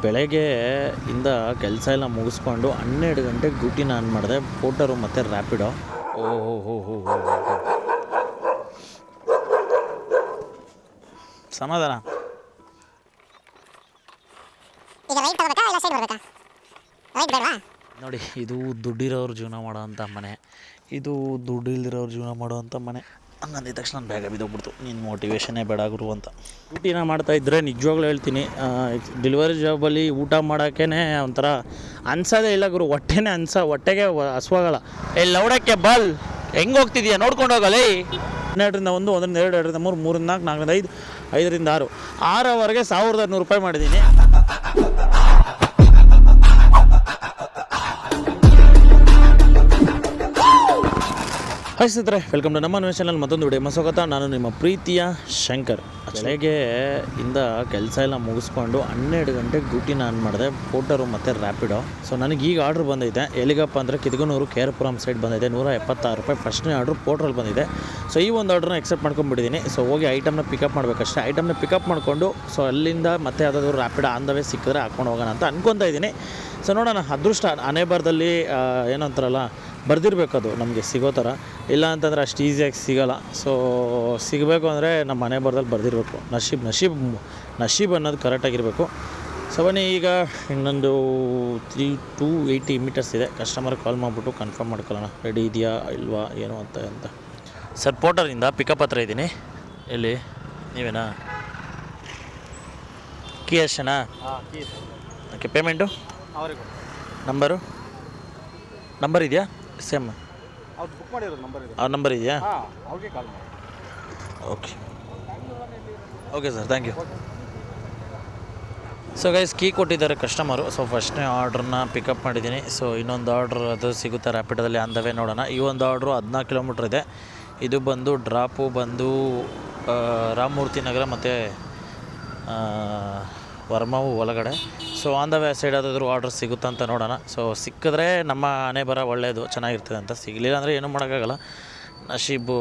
ಬೆಳಗ್ಗೆ ಇಂದ ಕೆಲಸ ಎಲ್ಲ ಮುಗಿಸ್ಕೊಂಡು 12 ಗಂಟೆಗೆ ಡ್ಯೂಟಿನ ಆನ್ ಮಾಡಿದೆ. ಪೋಟರು ಮತ್ತು ರ್ಯಾಪಿಡೋ. ಓಹೋ ಹೋ ಹೋ ಹೋ ಹೋ ಸಮಾಧಾನ. ನೋಡಿ, ಇದು ದುಡ್ಡಿರೋರು ಜೀವನ ಮಾಡೋವಂಥ ಮನೆ, ಇದು ದುಡ್ಡು ಇಲ್ದಿರೋರು ಜೀವನ ಮಾಡೋವಂಥ ಮನೆ. ಹಂಗಂದಿದ ತಕ್ಷಣ ನಾನು ಬೇಗ ಬಿದ್ದೋಗ್ಬಿಡ್ತು. ನೀನು ಮೋಟಿವೇಶನ್ನೇ ಬೇಡ ಗುರು ಅಂತ. ಡ್ಯೂಟಿನ ಮಾಡ್ತಾಯಿದ್ರೆ ನಿಜವಾಗ್ಲೂ ಹೇಳ್ತೀನಿ, ಡೆಲಿವರಿ ಜಾಬಲ್ಲಿ ಊಟ ಮಾಡೋಕ್ಕೇ ಒಂಥರ ಅನ್ಸೋದೇ ಇಲ್ಲ ಗುರು. ಹೊಟ್ಟೆಗೆ ಹಸ್ವಾಗಲ್ಲ. ಎಲ್ಲಿ ಲೌಡಕ್ಕೆ ಬಾಲ್ ಹೆಂಗೆ ಹೋಗ್ತಿದ್ಯಾ ನೋಡ್ಕೊಂಡು ಹೋಗಲ್ಲ. 12ರಿಂದ 1, 1ರಿಂದ 2, 2ರಿಂದ 3, 3ರಿಂದ 4, 4ರಿಂದ 5, 5ರಿಂದ 6, 6ವರೆಗೆ 1200 ರೂಪಾಯಿ ಮಾಡಿದ್ದೀನಿ. ಹಾಯ್ ಸ್ನೇಹಿತರೆ, ವೆಲ್ಕಮ್ ಟು ನಮ್ಮ ನ್ಯೂಸ್ ಚಾನಲ್. ಮತ್ತೊಂದು ವಿಡಿಯೋ ಸ್ವಾಗತ. ನಾನು ನಿಮ್ಮ ಪ್ರೀತಿಯ ಶಂಕರ್. ಬೆಳಗ್ಗೆ ಇಂದ ಕೆಲಸ ಎಲ್ಲ ಮುಗಿಸ್ಕೊಂಡು 12 ಗಂಟೆಗೆ ಡ್ಯೂಟಿನ ಆನ್ ಮಾಡಿದೆ. ಪೋಟರು ಮತ್ತು ರ್ಯಾಪಿಡೋ. ಸೊ ನನಗೆ ಈಗ ಆರ್ಡ್ರ್ ಬಂದೈತೆ. ಎಲ್ಲಿಗಪ್ಪ ಅಂದರೆ ಕಿದ್ಗನೂರು KRಪುರಂ ಸೈಡ್ ಬಂದೈತೆ. 176 ರೂಪಾಯಿ ಫಸ್ಟ್ನೇ ಆರ್ಡ್ರು ಪೋಟ್ರಲ್ಲಿ ಬಂದಿದೆ. ಸೊ ಈ ಒಂದು ಆರ್ಡ್ರನ್ನ ಎಕ್ಸೆಪ್ಟ್ ಮಾಡ್ಕೊಂಡ್ಬಿಟ್ಟಿದ್ದೀನಿ. ಸೊ ಹೋಗಿ ಐಟಮ್ನ ಪಿಕಪ್ ಮಾಡಬೇಕಷ್ಟೇ. ಐಟಮ್ನ ಪಿಕಪ್ ಮಾಡಿಕೊಂಡು ಸೊ ಅಲ್ಲಿಂದ ಮತ್ತೆ ಯಾವುದಾದ್ರು ರ್ಯಾಪಿಡೋ ಆನ್ ದ ವೇ ಸಿಕ್ಕಿದ್ರೆ ಹಾಕ್ಕೊಂಡು ಹೋಗೋಣ ಅಂತ ಅನ್ಕೊತಾ ಇದ್ದೀನಿ. ಸೊ ನೋಡೋಣ, ಅದೃಷ್ಟ ಹಣೆ ಬರದಲ್ಲಿ ಏನಂತಾರಲ್ಲ ಬರ್ದಿರಬೇಕು, ಅದು ನಮಗೆ ಸಿಗೋ ಥರ. ಇಲ್ಲ ಅಂತಂದರೆ ಅಷ್ಟು ಈಸಿಯಾಗಿ ಸಿಗೋಲ್ಲ. ಸೊ ಸಿಗಬೇಕು ಅಂದರೆ ನಮ್ಮ ಮನೆ ಬರದಲ್ಲಿ ಬರ್ದಿರಬೇಕು. ನಶೀಬ್ ಅನ್ನೋದು ಕರೆಕ್ಟಾಗಿರಬೇಕು. ಸೊ ಬನ್ನಿ, ಈಗ ಇನ್ನೊಂದು 280 ಮೀಟರ್ಸ್ ಇದೆ. ಕಸ್ಟಮರ್ಗೆ ಕಾಲ್ ಮಾಡಿಬಿಟ್ಟು ಕನ್ಫರ್ಮ್ ಮಾಡ್ಕೊಳ್ಳೋಣ, ರೆಡಿ ಇದೆಯಾ ಇಲ್ವಾ ಏನು ಅಂತ. ಸರ್, ಪೋಟರಿಂದ ಪಿಕಪ್ ಹತ್ರ ಇದ್ದೀನಿ. ಎಲ್ಲಿ ನೀವೇನಾ? ಕೀ ಅಷ್ಟೇನಾ? ಓಕೆ, ಪೇಮೆಂಟು ನಂಬರ್ ಇದೆಯಾ? ಸೇಮ್ ಅವ್ರು ಬುಕ್ ಮಾಡಿರೋದು ನಂಬರ್ ಇದೆ. ಆ ನಂಬರ್ ಇದೆಯಾ? ಅವ್ರಿಗೆ ಕಾಲ್ ಮಾಡಿ. Okay sir, thank you. So guys, key ಕೊಟ್ಟಿದ್ದಾರೆ ಕಸ್ಟಮರು. ಸೊ ಫಸ್ಟ್ನೇ ಆರ್ಡ್ರನ್ನ ಪಿಕಪ್ ಮಾಡಿದ್ದೀನಿ. ಸೊ ಇನ್ನೊಂದು ಆರ್ಡ್ರ್ ಅದು ಸಿಗುತ್ತೆ ರ್ಯಾಪಿಡೋದಲ್ಲಿ ಆನ್ ದ ವೇ ನೋಡೋಣ. ಈ ಒಂದು ಆರ್ಡ್ರು 14 ಕಿಲೋಮೀಟ್ರ್ ಇದೆ. ಇದು ಬಂದು ಡ್ರಾಪು ಬಂದು ರಾಮಮೂರ್ತಿ ನಗರ ಮತ್ತು ವರ್ಮಾವು ಒಳಗಡೆ. So on the way side ಯಾವುದಾದ್ರೂ ಆರ್ಡ್ರ್ ಸಿಗುತ್ತಾ ಅಂತ ನೋಡೋಣ. ಸೊ ಸಿಕ್ಕಿದ್ರೆ ನಮ್ಮ ಹಣೆ ಬರ ಒಳ್ಳೆಯದು, ಚೆನ್ನಾಗಿರ್ತದೆ ಅಂತ. ಸಿಗಲಿಲ್ಲ ಅಂದರೆ ಏನೂ ಮಾಡೋಕ್ಕಾಗಲ್ಲ, ನಶೀಬು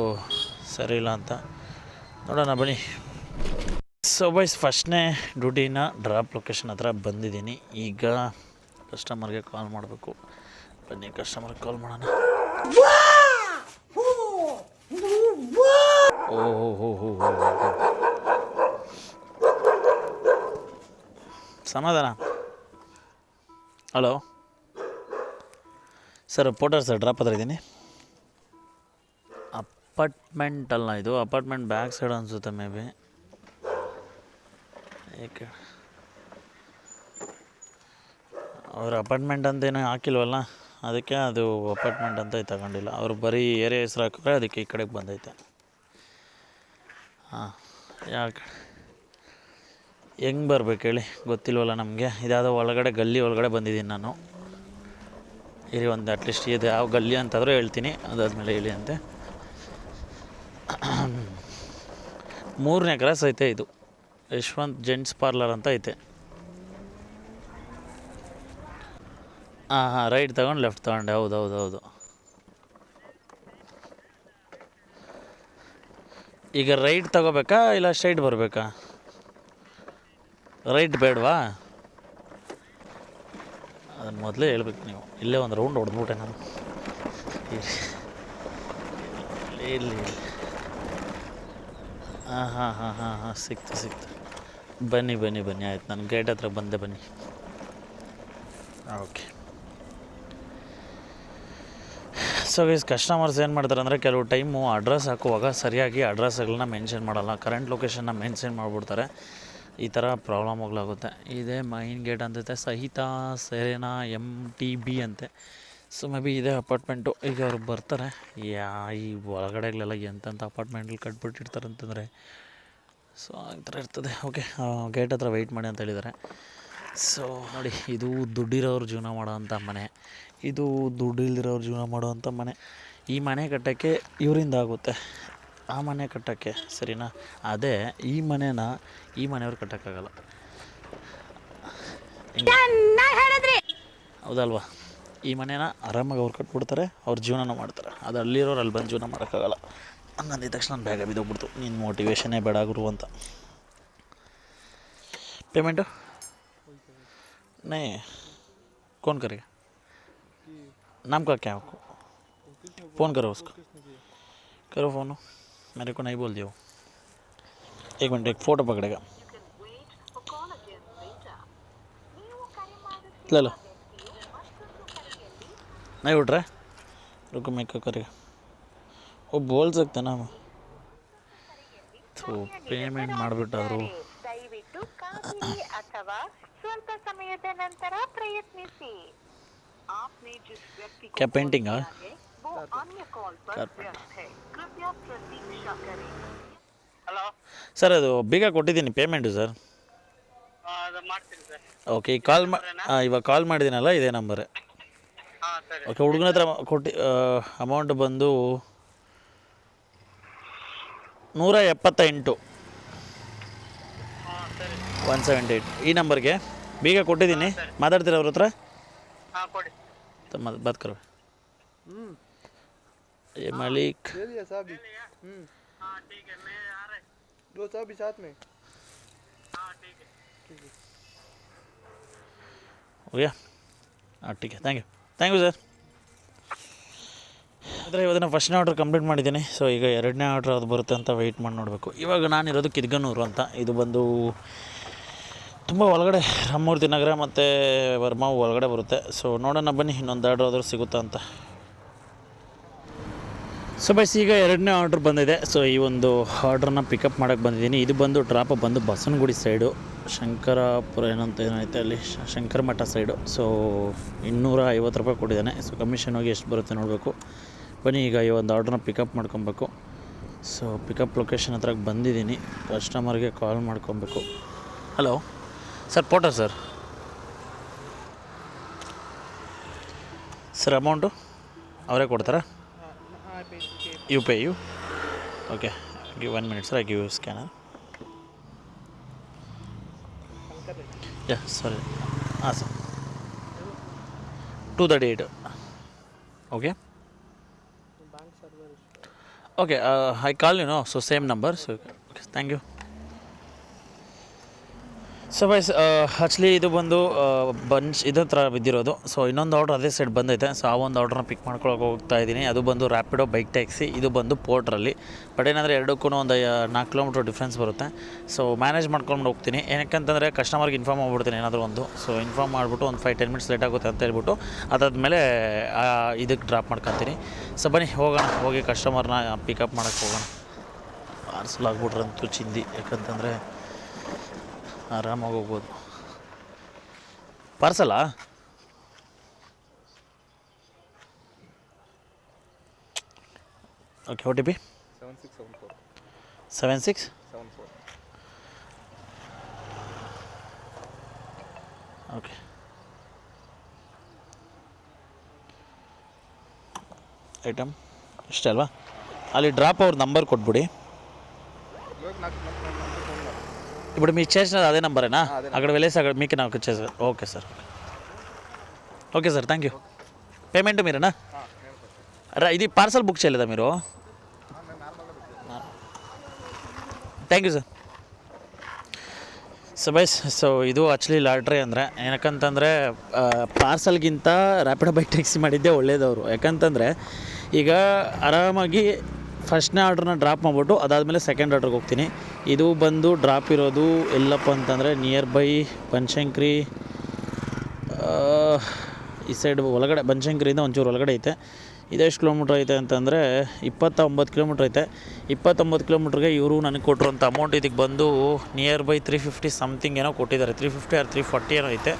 ಸರಿ ಇಲ್ಲ ಅಂತ. ನೋಡೋಣ ಬನ್ನಿ. ಸೊ ಬೈಸ್, ಫಸ್ಟ್ನೇ ಡ್ಯೂಟಿನ ಡ್ರಾಪ್ ಲೊಕೇಶನ್ ಹತ್ರ ಬಂದಿದ್ದೀನಿ. ಈಗ ಕಸ್ಟಮರ್ಗೆ ಕಾಲ್ ಮಾಡಬೇಕು. ಬನ್ನಿ, ಕಸ್ಟಮರ್ಗೆ ಕಾಲ್ ಮಾಡೋಣ. ಓಹೋ ಹೋ ಹೋ ಹೋ ಹೋ ಸಮಾಧಾನ. Hello sir, Porter sir, drop ಹತ್ರ ಇದ್ದೀನಿ. ಅಪಾರ್ಟ್ಮೆಂಟ್ ಅಲ್ಲ ಇದು, ಅಪಾರ್ಟ್ಮೆಂಟ್ ಬ್ಯಾಕ್ ಸೈಡ್ ಅನಿಸುತ್ತೆ ಮೇ ಬಿ. ಏಕೆ ಅವ್ರ ಅಪಾರ್ಟ್ಮೆಂಟ್ ಅಂತೇನೋ ಹಾಕಿಲ್ವಲ್ಲ, ಅದಕ್ಕೆ ಅದು ಅಪಾರ್ಟ್ಮೆಂಟ್ ಅಂತ ತಗೊಂಡಿಲ್ಲ. ಅವರು ಬರೀ ಏರಿಯಾ ಹೆಸ್ರು ಹಾಕಿದ್ರೆ ಅದಕ್ಕೆ ಈ ಕಡೆಗೆ ಬಂದೈತೆ. ಹಾಂ, ಯಾಕೆ ಹೆಂಗೆ ಬರ್ಬೇಕು ಹೇಳಿ, ಗೊತ್ತಿಲ್ವಲ್ಲ ನಮಗೆ. ಇದ್ಯಾವುದೋ ಒಳಗಡೆ ಗಲ್ಲಿ ಒಳಗಡೆ ಬಂದಿದ್ದೀನಿ ನಾನು. ಇರಿ ಒಂದು ಅಟ್ಲೀಸ್ಟ್ ಇದು ಯಾವ ಗಲ್ಲಿ ಅಂತಾದರೂ ಹೇಳ್ತೀನಿ, ಅದಾದಮೇಲೆ ಹೇಳಿ ಅಂತೆ. 3ನೇ ಕ್ರಾಸ್ ಐತೆ. ಇದು ಯಶವಂತ್ ಜೆಂಟ್ಸ್ ಪಾರ್ಲರ್ ಅಂತ ಐತೆ. ಹಾಂ, ರೈಟ್ ತಗೊಂಡು ಲೆಫ್ಟ್ ತಗೊಂಡೆ. ಹೌದು. ಈಗ ರೈಟ್ ತಗೋಬೇಕಾ ಇಲ್ಲ ಸ್ಟ್ರೈಟ್ ಬರಬೇಕಾ? ರೈಟ್ ಬೇಡವಾ? ಅದನ್ನು ಮೊದಲೇ ಹೇಳ್ಬೇಕು ನೀವು. ಇಲ್ಲೇ ಒಂದು ರೌಂಡ್ ಹೊಡೆದ್ಬಿಟ್ಟೆ ನಾನು. ಇಲ್ಲಿ ಹಾಂ ಸಿಕ್ತು. ಬನ್ನಿ ಆಯ್ತು, ನಾನು ಗೇಟ್ ಹತ್ರ ಬಂದೆ. ಬನ್ನಿ. ಓಕೆ. ಸೊ ಗೈಸ್, ಕಸ್ಟಮರ್ಸ್ ಏನು ಮಾಡ್ತಾರೆ ಅಂದರೆ, ಕೆಲವು ಟೈಮು ಅಡ್ರೆಸ್ ಹಾಕುವಾಗ ಸರಿಯಾಗಿ ಅಡ್ರೆಸ್ಗಳನ್ನ ಮೆನ್ಷನ್ ಮಾಡಲ್ಲ, ಕರೆಂಟ್ ಲೊಕೇಶನ್ನ ಮೆನ್ಷನ್ ಮಾಡಿಬಿಡ್ತಾರೆ. ಈ ಥರ ಪ್ರಾಬ್ಲಮ್ಗಳಾಗುತ್ತೆ. ಇದೇ ಮೈನ್ ಗೇಟ್ ಅಂತೈತೆ, ಸಹಿತ ಸೆರೆನಾ MTB ಅಂತೆ. ಸೊ ಮೇ ಬಿ ಇದೇ ಅಪಾರ್ಟ್ಮೆಂಟು. ಈಗ ಅವ್ರು ಬರ್ತಾರೆ. ಈ ಒಳಗಡೆಗಳೆಲ್ಲ ಎಂತೆಂಥ ಅಪಾರ್ಟ್ಮೆಂಟ್ಗಳು ಕಟ್ಬಿಟ್ಟಿರ್ತಾರೆ ಅಂತಂದರೆ, ಸೊ ಆ ಥರ ಇರ್ತದೆ. ಓಕೆ, ಗೇಟ್ ಹತ್ರ ವೆಯ್ಟ್ ಮಾಡಿ ಅಂತ ಹೇಳಿದ್ದಾರೆ. ಸೊ ನೋಡಿ, ಇದು ದುಡ್ಡಿರೋರು ಜೀವನ ಮಾಡೋವಂಥ ಮನೆ, ಇದು ದುಡ್ಡು ಇಲ್ದಿರೋರು ಜೀವನ ಮಾಡೋವಂಥ ಮನೆ. ಈ ಮನೆ ಕಟ್ಟೋಕ್ಕೆ ಇವರಿಂದ ಆಗುತ್ತೆ, ಆ ಮನೆ ಕಟ್ಟೋಕ್ಕೆ, ಸರಿನಾ? ಅದೇ ಈ ಮನೆಯವ್ರು ಕಟ್ಟೋಕ್ಕಾಗಲ್ಲ, ಹೌದಲ್ವಾ? ಈ ಮನೇನ ಆರಾಮಾಗಿ ಅವ್ರು ಕಟ್ಬಿಡ್ತಾರೆ, ಅವ್ರ ಜೀವನ ಮಾಡ್ತಾರೆ. ಅದು ಅಲ್ಲಿರೋರು ಅಲ್ಲಿ ಬಂದು ಜೀವನ ಮಾಡೋಕ್ಕಾಗಲ್ಲ. ಹಂಗಂದಿದ ತಕ್ಷಣ ನಾನು ಬೇಗ ಬಿದ್ದೋಗ್ಬಿಡ್ತು. ನೀನು ಮೋಟಿವೇಶನ್ನೇ ಬೇಡ ಗುರು ಅಂತ. ಪೇಮೆಂಟು नहीं कौन करेगा? नाम का क्या आपको? फ़ोन करो उसको, करो फ़ोन, मेरे को नहीं बोल दिया वो। एक मिनट, एक फ़ोटो पकड़ेगा, ले लो। नहीं उठ रहा है, रुको मैं क्या करेगा वो बोल सकते ना हम तो ಪೇಮೆಂಟ್ ಮಾಡಿಬಿಟ್ಟಾದ್ರು ದಯವಿಟ್ಟು ಕಾದಿರಿ ಅಥವಾ ಸ್ವಲ್ಪ ಸಮಯದ ನಂತರ ಪ್ರಯತ್ನಿಸಿ. आपने जिस व्यक्ति को क्या कॉल पेंटिंग किया है? है वो अन्य कॉल पर व्यस्त है. कृपया प्रतीक्षा करें. ಹಲೋ ಸರ್ ಅದು ಬೇಗ ಕೊಟ್ಟಿದ್ದೀನಿ ಪೇಮೆಂಟು ಸರ್. ಅದು ಮಾಡ್ತೀನಿ ಸರ್. ಓಕೆ ಈಗ ಕಾಲ್ ಇವಾಗ ಕಾಲ್ ಮಾಡಿದ್ದೀನಲ್ಲ ಇದೇ ನಂಬರ್. ಹಾಂ ಸರಿ. ಓಕೆ ಹುಡುಗನ ಹತ್ರ ಕೊಟ್ಟು ಅಮೌಂಟ್ ಬಂದು 178 ಹಾಂ ಸರಿ 178 ಈ ನಂಬರ್ಗೆ ಬೇಗ ಕೊಟ್ಟಿದ್ದೀನಿ. ಮಾತಾಡ್ತೀರ ಅವ್ರ ಹತ್ರ? ಹಾಂ ಕೊಡಿ. बात करो। ये मालिक दे दिया साहब भी। हाँ ठीक है मैं आ रहा है. दो साहब भी साथ में। हाँ ठीक है. हो गया? ಹಾಂ ठीक है, ಥ್ಯಾಂಕ್ ಯು ಸರ್. ಆದರೆ ಇವತ್ತಿನ ಫಸ್ಟ್ನೇ ಆರ್ಡ್ರ್ ಕಂಪ್ಲೀಟ್ ಮಾಡಿದ್ದೀನಿ. ಸೊ ಈಗ ಎರಡನೇ ಆರ್ಡ್ರ್ ಅದು ಬರುತ್ತೆ ಅಂತ ವೆಯ್ಟ್ ಮಾಡಿ ನೋಡಬೇಕು. ಇವಾಗ ನಾನಿರೋದು ಕಿದ್ಗನೂರು ಅಂತ. ಇದು ಬಂದು ತುಂಬ ಒಳಗಡೆ ರಾಮಮೂರ್ತಿ ನಗರ ಮತ್ತು ವರ್ಮಾ ಒಳಗಡೆ ಬರುತ್ತೆ. ಸೊ ನೋಡೋಣ ಬನ್ನಿ ಇನ್ನೊಂದು ಆರ್ಡ್ರ್ ಆದರೂ ಸಿಗುತ್ತಾ ಅಂತ. ಸೊ ಬೈಸ್ ಈಗ ಎರಡನೇ ಆರ್ಡ್ರ್ ಬಂದಿದೆ. ಸೊ ಈ ಒಂದು ಆರ್ಡ್ರನ್ನ ಪಿಕಪ್ ಮಾಡೋಕ್ಕೆ ಬಂದಿದ್ದೀನಿ. ಇದು ಬಂದು ಡ್ರಾಪ್ ಬಂದು ಬಸವನಗುಡಿ ಸೈಡು, ಶಂಕರಾಪುರ ಏನೈತೆ ಅಲ್ಲಿ ಶಂಕರ ಮಠ ಸೈಡು. ಸೊ 250 ರೂಪಾಯಿ ಕೊಟ್ಟಿದ್ದಾನೆ. ಸೊ ಕಮಿಷನ್ ಹೋಗಿ ಎಷ್ಟು ಬರುತ್ತೆ ನೋಡಬೇಕು. ಬನ್ನಿ ಈಗ ಈ ಒಂದು ಆರ್ಡ್ರನ್ನ ಪಿಕಪ್ ಮಾಡ್ಕೊಬೇಕು. ಸೊ ಪಿಕಪ್ ಲೊಕೇಶನ್ ಹತ್ರಕ್ಕೆ ಬಂದಿದ್ದೀನಿ. ಕಸ್ಟಮರ್ಗೆ ಕಾಲ್ ಮಾಡ್ಕೊಬೇಕು. Hello sir, Porter sir. Sir amount ಅವರೇ ಕೊಡ್ತಾರಾ? You pay you okay. Give 1 minute sir, I give you scanner. Yeah ಸರಿ, ಹಾಂ sir 238 okay. Okay I call you no, so same number. So okay, thank you. So ಬೈಸ್ actually ಇದು ಬಂದು bunch ಇದ್ರ ಥರ ಬಿದ್ದಿರೋದು. ಸೊ ಇನ್ನೊಂದು ಆರ್ಡ್ರ್ ಅದೇ ಸೈಡ್ ಬಂದೈತೆ. ಸೊ ಆ ಒಂದು ಆರ್ಡ್ರನ್ನ ಪಿಕ್ ಮಾಡ್ಕೊಳಕ್ಕೆ ಹೋಗ್ತಾ ಇದ್ದೀನಿ. ಅದು ಬಂದು ರ್ಯಾಪಿಡೋ ಬೈಕ್ ಟ್ಯಾಕ್ಸಿ. ಇದು ಬಂದು ಪೋರ್ಟ್ರಲ್ಲಿ. ಬಟ್ ಏನಂದರೆ ಎರಡಕ್ಕೂ ಒಂದು 4 ಕಿಲೋಮೀಟ್ರ್ ಡಿಫ್ರೆನ್ಸ್ ಬರುತ್ತೆ. ಸೊ ಮ್ಯಾನೇಜ್ ಮಾಡ್ಕೊಂಡು ಹೋಗ್ತೀನಿ. ಏನಕ್ಕಂತಂದರೆ ಕಸ್ಟಮರ್ಗೆ ಇನ್ಫಾರ್ಮ್ ಮಾಡ್ಬಿಡ್ತೀನಿ ಏನಾದರೂ ಒಂದು. ಸೊ ಇನ್ಫಾರ್ಮ್ ಮಾಡಿಬಿಟ್ಟು ಒಂದು 5-10 ಮಿನಿಟ್ಸ್ ಲೇಟ್ ಆಗುತ್ತೆ ಅಂತ ಹೇಳ್ಬಿಟ್ಟು ಅದಾದಮೇಲೆ ಇದಕ್ಕೆ ಡ್ರಾಪ್ ಮಾಡ್ಕೊತೀನಿ. ಸೊ ಬನ್ನಿ ಹೋಗೋಣ, ಹೋಗಿ ಕಸ್ಟಮರ್ನ ಪಿಕಪ್ ಮಾಡೋಕ್ಕೆ ಹೋಗೋಣ. ಪಾರ್ಸಲ್ ಆಗ್ಬಿಟ್ರಂತೂ ಚಿಂದಿ, ಯಾಕಂತಂದರೆ ಆರಾಮಾಗಿ ಹೋಗ್ಬೋದು. ಪಾರ್ಸಲಾ? Okay, O T P 7674 okay. Item ಇಷ್ಟೇ ಅಲ್ವಾ? ಅಲ್ಲಿ ಡ್ರಾಪ್ ಅವ್ರ ನಂಬರ್ ಕೊಟ್ಬಿಡಿ. ఇప్పుడు మీకు చేసిన అదే నంబరేనా? అక్కడ వెళ్ళేసి అక్కడ మీకు నాకు వచ్చేసారు. Okay sir, okay sir, thank you. Payment మీరేనా? ఇది పార్సల్ బుక్ చేయలేదా మీరు? Thank you sir. So guys, so ಇದು ಆ್ಯಕ್ಚುಲಿ ಲಾಟ್ರಿ ಅಂದರೆ ಏನಕ್ಕಂತಂದರೆ ಪಾರ್ಸಲ್ಗಿಂತ ರ್ಯಾಪಿಡೋ ಬೈಕ್ ಟ್ಯಾಕ್ಸಿ ಮಾಡಿದ್ದೇ ಒಳ್ಳೇದವರು. ಯಾಕಂತಂದರೆ ಈಗ ಆರಾಮಾಗಿ ಫಸ್ಟ್ನೇ ಆರ್ಡ್ರನ್ನ ಡ್ರಾಪ್ ಮಾಡಿಬಿಟ್ಟು ಅದಾದಮೇಲೆ ಸೆಕೆಂಡ್ ಆರ್ಡ್ರಿಗೆ ಹೋಗ್ತೀನಿ. ಇದು ಬಂದು ಡ್ರಾಪ್ ಇರೋದು ಎಲ್ಲಪ್ಪ ಅಂತಂದರೆ ನಿಯರ್ ಬೈ ಬನಶಂಕರಿ, ಈ ಸೈಡ್ ಒಳಗಡೆ ಬನಶಂಕರಿಯಿಂದ ಒಂಚೂರು ಒಳಗಡೆ ಐತೆ. ಇದೆಷ್ಟು ಕಿಲೋಮೀಟ್ರ್ ಐತೆ ಅಂತಂದರೆ 29 ಕಿಲೋಮೀಟ್ರ್ ಐತೆ. 29 ಕಿಲೋಮೀಟ್ರಿಗೆ ಇವರು ನನಗೆ ಕೊಟ್ಟಿರೋಂಥ ಅಮೌಂಟ್ ಇದಕ್ಕೆ ಬಂದು ನಿಯರ್ ಬೈ 350 ಸಮಥಿಂಗ್ ಏನೋ ಕೊಟ್ಟಿದ್ದಾರೆ. 350 ಆರ್ 340 ಏನೋ ಐತೆ.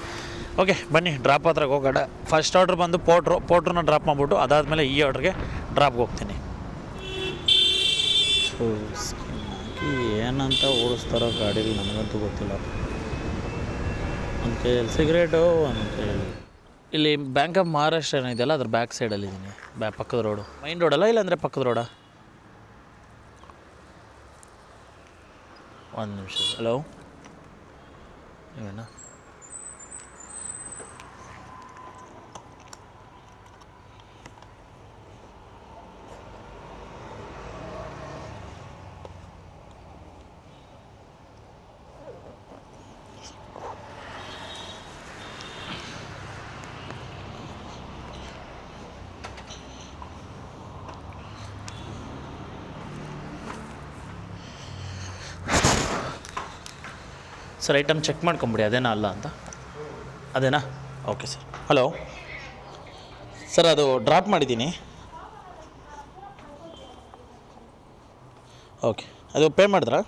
ಓಕೆ ಬನ್ನಿ ಡ್ರಾಪ್ ಹತ್ರಕ್ಕೆ ಹೋಗೋಣ. ಫಸ್ಟ್ ಆರ್ಡ್ರ್ ಬಂದು ಪೋಟ್ರನ್ನ ಡ್ರಾಪ್ ಮಾಡಿಬಿಟ್ಟು ಅದಾದಮೇಲೆ ಈ ಆರ್ಡ್ರಿಗೆ ಡ್ರಾಪ್ಗೆ ಹೋಗ್ತೀನಿ. ಸೊ ಸ್ಕಿನ್ ಹಾಕಿ ಏನಂತ ಓಡಿಸ್ತಾರೋ ಗಾಡೀಲಿ ನನಗಂತೂ ಗೊತ್ತಿಲ್ಲ. ಒಂದು ಕೈಯಲ್ಲಿ ಸಿಗರೇಟು, ಒಂದು ಕೈಯಲ್ಲಿ ಇಲ್ಲಿ ಬ್ಯಾಂಕ್ ಆಫ್ ಮಹಾರಾಷ್ಟ್ರ ಏನಿದೆಯಲ್ಲ ಅದ್ರ ಬ್ಯಾಕ್ ಸೈಡಲ್ಲಿದ್ದೀನಿ. ಪಕ್ಕದ ರೋಡು, ಮೈನ್ ರೋಡಲ್ಲ, ಇಲ್ಲಾಂದರೆ ಪಕ್ಕದ ರೋಡಾ? ಒಂದು ನಿಮಿಷ. ಹಲೋ, ನೀವೇನಾ? ಸರ್ ಐಟಮ್ ಚೆಕ್ ಮಾಡ್ಕೊಂಬಿಡಿ ಅದೇನಾ ಅಲ್ಲ ಅಂತ. ಅದೇನಾ? Okay sir. ಹಲೋ ಸರ್, ಅದು ಡ್ರಾಪ್ ಮಾಡಿದ್ದೀನಿ. ಓಕೆ, ಅದು ಪೇ ಮಾಡಿದ್ರಾ?